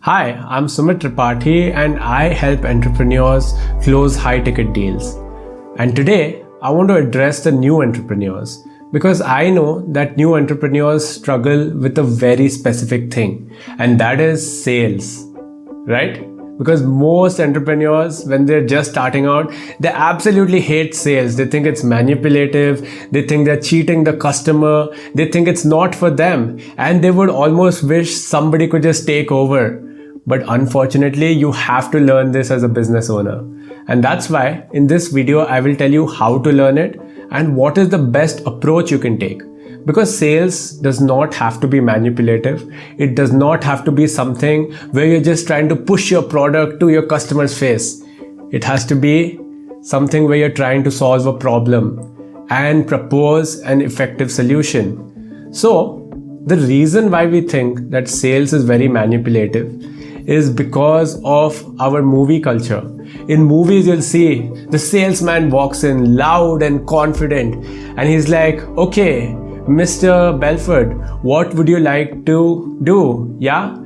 Hi, I'm Sumit Tripathi and I help entrepreneurs close high ticket deals. And today I want to address the new entrepreneurs because I know that new entrepreneurs struggle with a very specific thing, and that is sales, right? Because most entrepreneurs, when they're just starting out, they absolutely hate sales. They think it's manipulative, they think they're cheating the customer, they think it's not for them, and they would almost wish somebody could just take over. But unfortunately, you have to learn this as a business owner. And that's why in this video, I will tell you how to learn it and what is the best approach you can take. Because sales does not have to be manipulative. It does not have to be something where you're just trying to push your product to your customer's face. It has to be something where you're trying to solve a problem and propose an effective solution. So, the reason why we think that sales is very manipulative is because of our movie culture. In movies, you'll see the salesman walks in loud and confident and he's like, okay, Mr. Belford, what would you like to do? Yeah,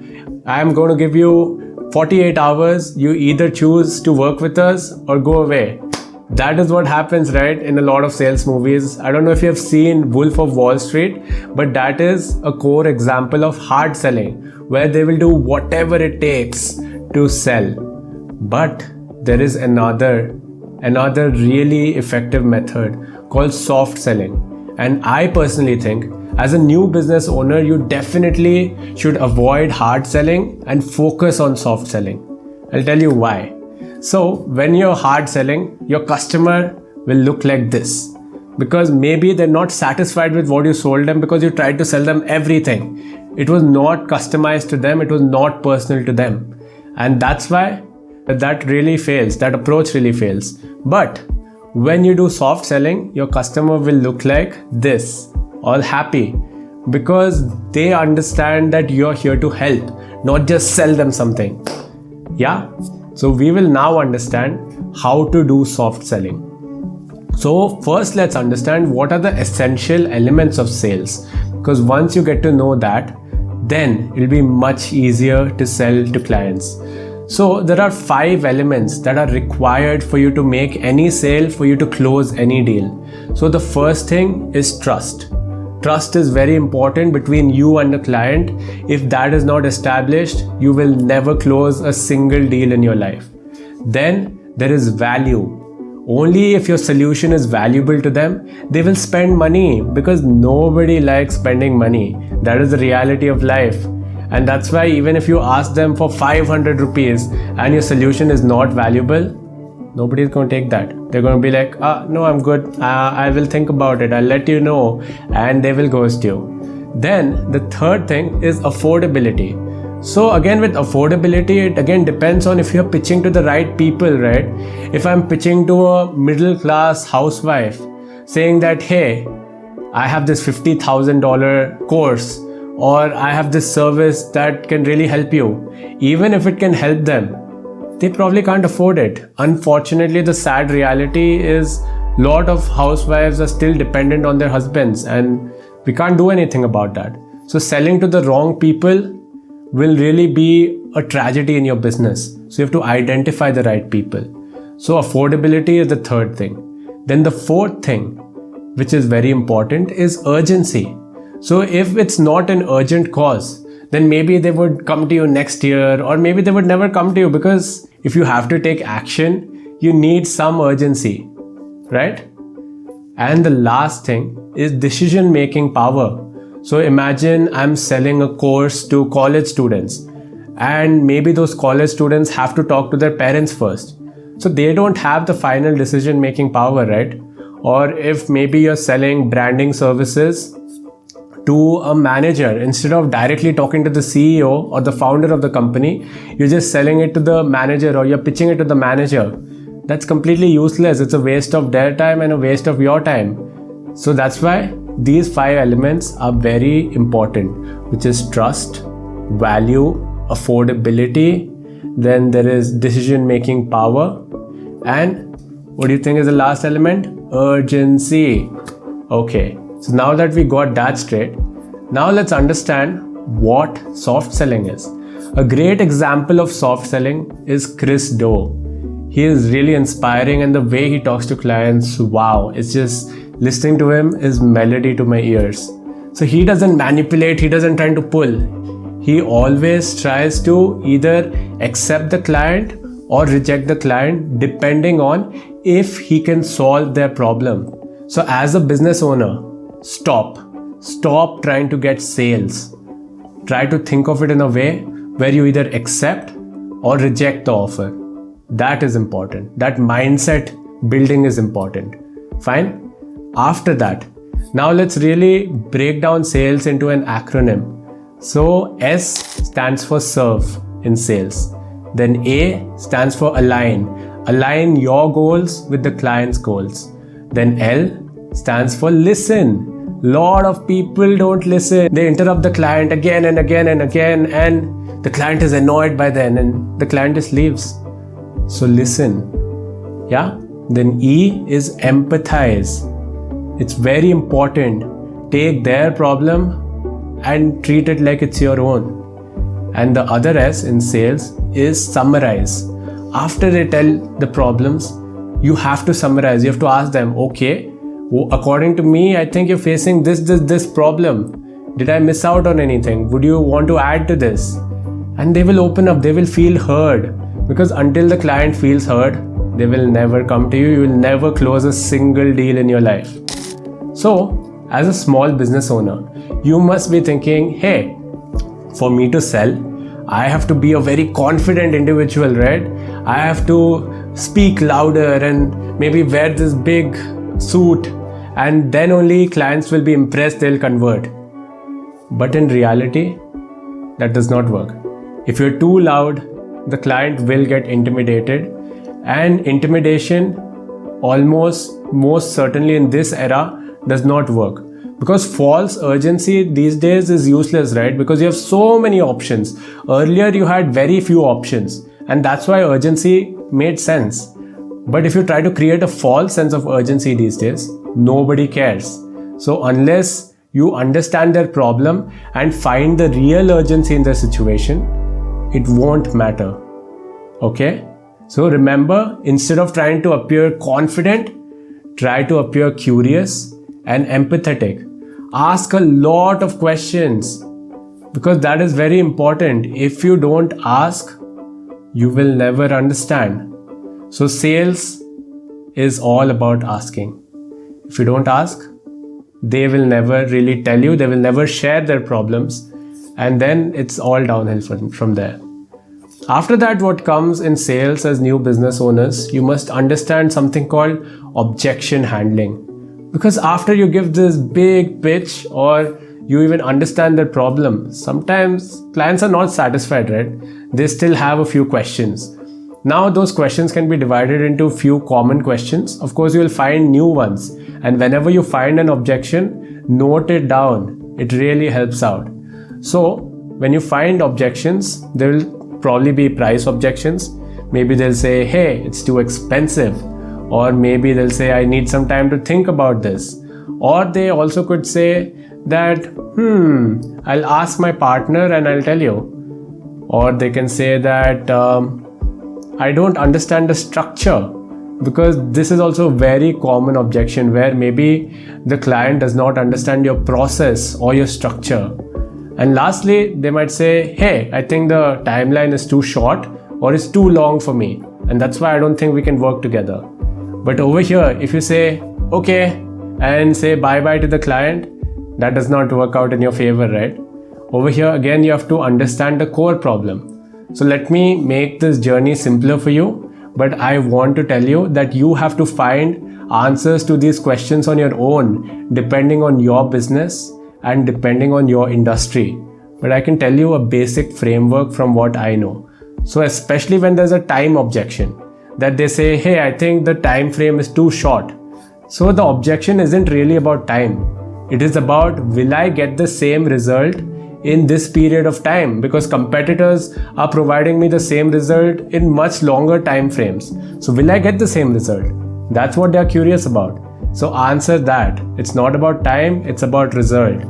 I'm going to give you 48 hours. You either choose to work with us or go away. That is what happens, right, in a lot of sales movies. I don't know if you have seen Wolf of Wall Street, but that is a core example of hard selling, where they will do whatever it takes to sell. But there is another really effective method called soft selling. And I personally think as a new business owner, you definitely should avoid hard selling and focus on soft selling. I'll tell you why. So when you're hard selling, your customer will look like this, because maybe they're not satisfied with what you sold them because you tried to sell them everything. It was not customized to them. It was not personal to them. And that's why that really fails. That approach really fails. But when you do soft selling, your customer will look like this, all happy, because they understand that you're here to help, not just sell them something. Yeah? So we will now understand how to do soft selling. So first, let's understand what are the essential elements of sales. Because once you get to know that, then it'll be much easier to sell to clients. So there are 5 elements that are required for you to make any sale, for you to close any deal. So the first thing is trust. Trust is very important between you and the client. If that is not established, you will never close a single deal in your life. Then there is value. Only if your solution is valuable to them, they will spend money, because nobody likes spending money. That is the reality of life. And that's why even if you ask them for 500 rupees and your solution is not valuable, nobody is going to take that. They're going to be like, no, I'm good. I will think about it. I'll let you know. And they will ghost you. Then the third thing is affordability. So again, with affordability, it again depends on if you're pitching to the right people, right? If I'm pitching to a middle class housewife saying that, hey, I have this $50,000 course, or I have this service that can really help you, even if it can help them, they probably can't afford it. Unfortunately, the sad reality is a lot of housewives are still dependent on their husbands, and we can't do anything about that. So selling to the wrong people will really be a tragedy in your business. So you have to identify the right people. So affordability is the third thing. Then the fourth thing, which is very important, is urgency. So if it's not an urgent cause, then maybe they would come to you next year, or maybe they would never come to you, because if you have to take action, you need some urgency, right? And the last thing is decision-making power. So imagine I'm selling a course to college students, and maybe those college students have to talk to their parents first. So they don't have the final decision-making power, right? Or if maybe you're selling branding services to a manager, instead of directly talking to the CEO or the founder of the company, you're just selling it to the manager, or you're pitching it to the manager. That's completely useless. It's a waste of their time and a waste of your time. So that's why these 5 elements are very important, which is trust, value, affordability, then there is decision-making power, and what do you think is the last element? Urgency. Okay. So now that we got that straight, now let's understand what soft selling is. A great example of soft selling is Chris Do. He is really inspiring, and the way he talks to clients, wow, it's just listening to him is melody to my ears. So he doesn't manipulate, he doesn't try to pull. He always tries to either accept the client or reject the client depending on if he can solve their problem. So as a business owner, stop trying to get sales. Try to think of it in a way where you either accept or reject the offer. That is important. That mindset building is important. Fine? After that, now let's really break down sales into an acronym. So S stands for serve in sales. Then A stands for align. Align your goals with the client's goals. Then L stands for listen. Lot of people don't listen. They interrupt the client again and again and again, and the client is annoyed by then and the client just leaves. So listen. Yeah? Then E is empathize. It's very important. Take their problem and treat it like it's your own. And the other S in sales is summarize. After they tell the problems, you have to summarize. You have to ask them, okay, according to me, I think you're facing this problem. Did I miss out on anything? Would you want to add to this? And they will open up, they will feel heard. Because until the client feels heard, they will never come to you. You will never close a single deal in your life. So, as a small business owner, you must be thinking, hey, for me to sell, I have to be a very confident individual, right? I have to speak louder and maybe wear this big suit, and then only clients will be impressed, they'll convert. But in reality, that does not work. If you're too loud, the client will get intimidated, and intimidation almost most certainly in this era does not work, because false urgency these days is useless, right? Because you have so many options. Earlier you had very few options, and that's why urgency made sense. But if you try to create a false sense of urgency these days, nobody cares. So unless you understand their problem and find the real urgency in their situation, it won't matter. Okay? So remember, instead of trying to appear confident, try to appear curious and empathetic. Ask a lot of questions, because that is very important. If you don't ask, you will never understand. So sales is all about asking. If you don't ask, they will never really tell you, they will never share their problems, and then it's all downhill from there. After that, what comes in sales as new business owners, you must understand something called objection handling. Because after you give this big pitch or you even understand their problem, sometimes clients are not satisfied, right? They still have a few questions. Now those questions can be divided into few common questions. Of course, you will find new ones. And whenever you find an objection, note it down. It really helps out. So when you find objections, there will probably be price objections. Maybe they'll say, hey, it's too expensive. Or maybe they'll say, I need some time to think about this. Or they also could say that, I'll ask my partner and I'll tell you. Or they can say that, I don't understand the structure. Because this is also a very common objection where maybe the client does not understand your process or your structure. And lastly, they might say, hey, I think the timeline is too short or it's too long for me. And that's why I don't think we can work together. But over here, if you say, okay, and say bye-bye to the client, that does not work out in your favor, right? Over here, again, you have to understand the core problem. So let me make this journey simpler for you. But I want to tell you that you have to find answers to these questions on your own, depending on your business and depending on your industry. But I can tell you a basic framework from what I know. So especially when there's a time objection, that they say, hey, I think the time frame is too short. So the objection isn't really about time. It is about, will I get the same result in this period of time? Because competitors are providing me the same result in much longer time frames. So will I get the same result? That's what they are curious about. So answer that. It's not about time, it's about result.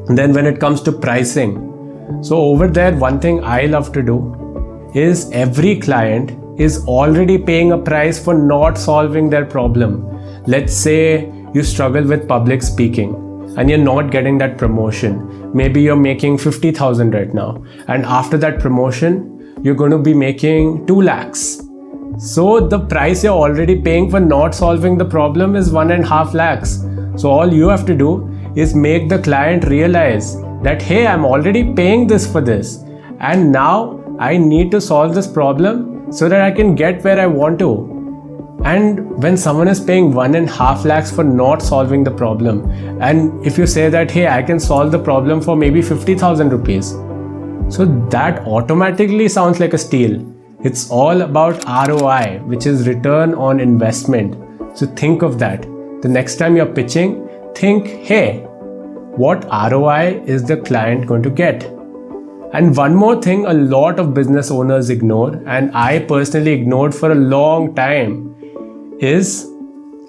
And then when it comes to pricing, So over there, one thing I love to do is every client is already paying a price for not solving their problem. Let's say you struggle with public speaking and you're not getting that promotion. Maybe you're making 50,000 right now, and after that promotion, you're going to be making 2 lakhs. So the price you're already paying for not solving the problem is 1.5 lakhs. So all you have to do is make the client realize that, hey, I'm already paying this for this, and now I need to solve this problem so that I can get where I want to. And when someone is paying 1.5 lakhs for not solving the problem, and if you say that, hey, I can solve the problem for maybe 50,000 rupees, so that automatically sounds like a steal. It's all about ROI, which is return on investment. So think of that. The next time you're pitching, think, hey, what ROI is the client going to get? And one more thing a lot of business owners ignore, and I personally ignored for a long time, is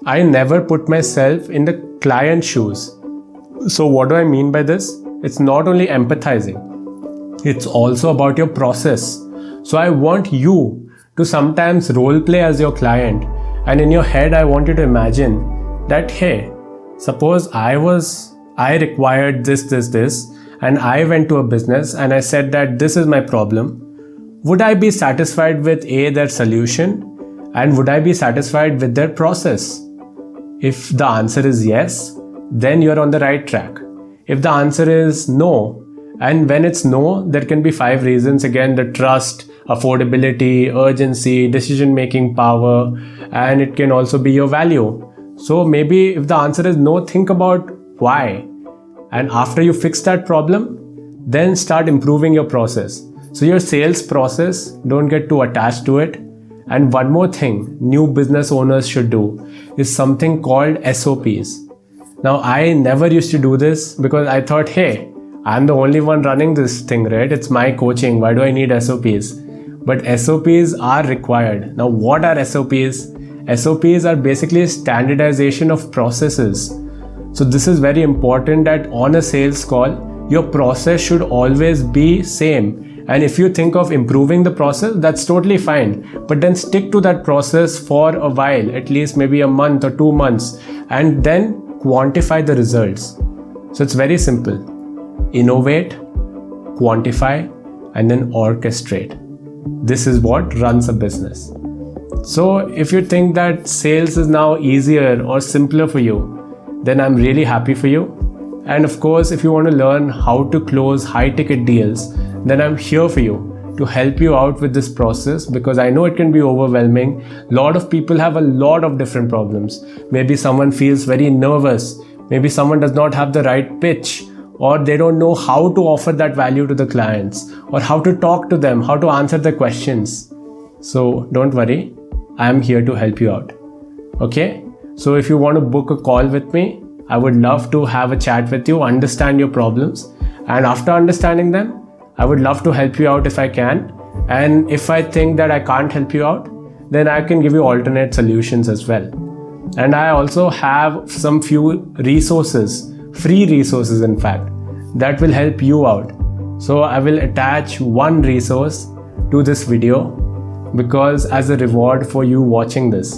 I never put myself in the client's shoes. So what do I mean by this? It's not only empathizing, it's also about your process. So I want you to sometimes role play as your client, and in your head I want you to imagine that, hey, suppose I required this, and I went to a business and I said that this is my problem. Would I be satisfied with their solution? And would I be satisfied with their process? If the answer is yes, then you're on the right track. If the answer is no, and when it's no, there can be 5 reasons. Again, the trust, affordability, urgency, decision-making power, and it can also be your value. So maybe if the answer is no, think about why. And after you fix that problem, then start improving your process. So your sales process, don't get too attached to it. And one more thing new business owners should do is something called SOPs. Now, I never used to do this because I thought, hey, I'm the only one running this thing, right? It's my coaching. Why do I need SOPs? But SOPs are required. Now, what are SOPs? SOPs are basically standardization of processes. So this is very important that on a sales call, your process should always be same. And if you think of improving the process, that's totally fine. But then stick to that process for a while, at least maybe a month or 2 months, and then quantify the results. So it's very simple. Innovate, quantify, and then orchestrate. This is what runs a business. So if you think that sales is now easier or simpler for you, then I'm really happy for you. And of course, if you want to learn how to close high ticket deals, then I'm here for you to help you out with this process, because I know it can be overwhelming. A lot of people have a lot of different problems. Maybe someone feels very nervous. Maybe someone does not have the right pitch, or they don't know how to offer that value to the clients, or how to talk to them, how to answer their questions. So don't worry, I'm here to help you out. Okay? So if you want to book a call with me, I would love to have a chat with you, understand your problems, and after understanding them, I would love to help you out if I can. And if I think that I can't help you out, then I can give you alternate solutions as well. And I also have some few resources, free resources in fact, that will help you out. So I will attach one resource to this video, because as a reward for you watching this.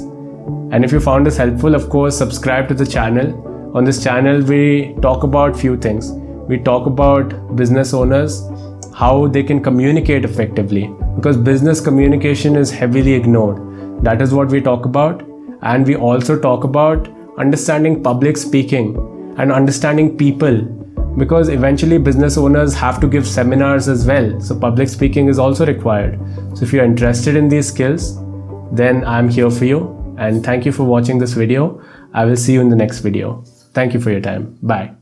And if you found this helpful, of course, subscribe to the channel. On this channel, we talk about few things. We talk about business owners, how they can communicate effectively, because business communication is heavily ignored. That is what we talk about. And we also talk about understanding public speaking and understanding people, because eventually business owners have to give seminars as well. So public speaking is also required. So if you're interested in these skills, then I'm here for you. And thank you for watching this video. I will see you in the next video. Thank you for your time. Bye.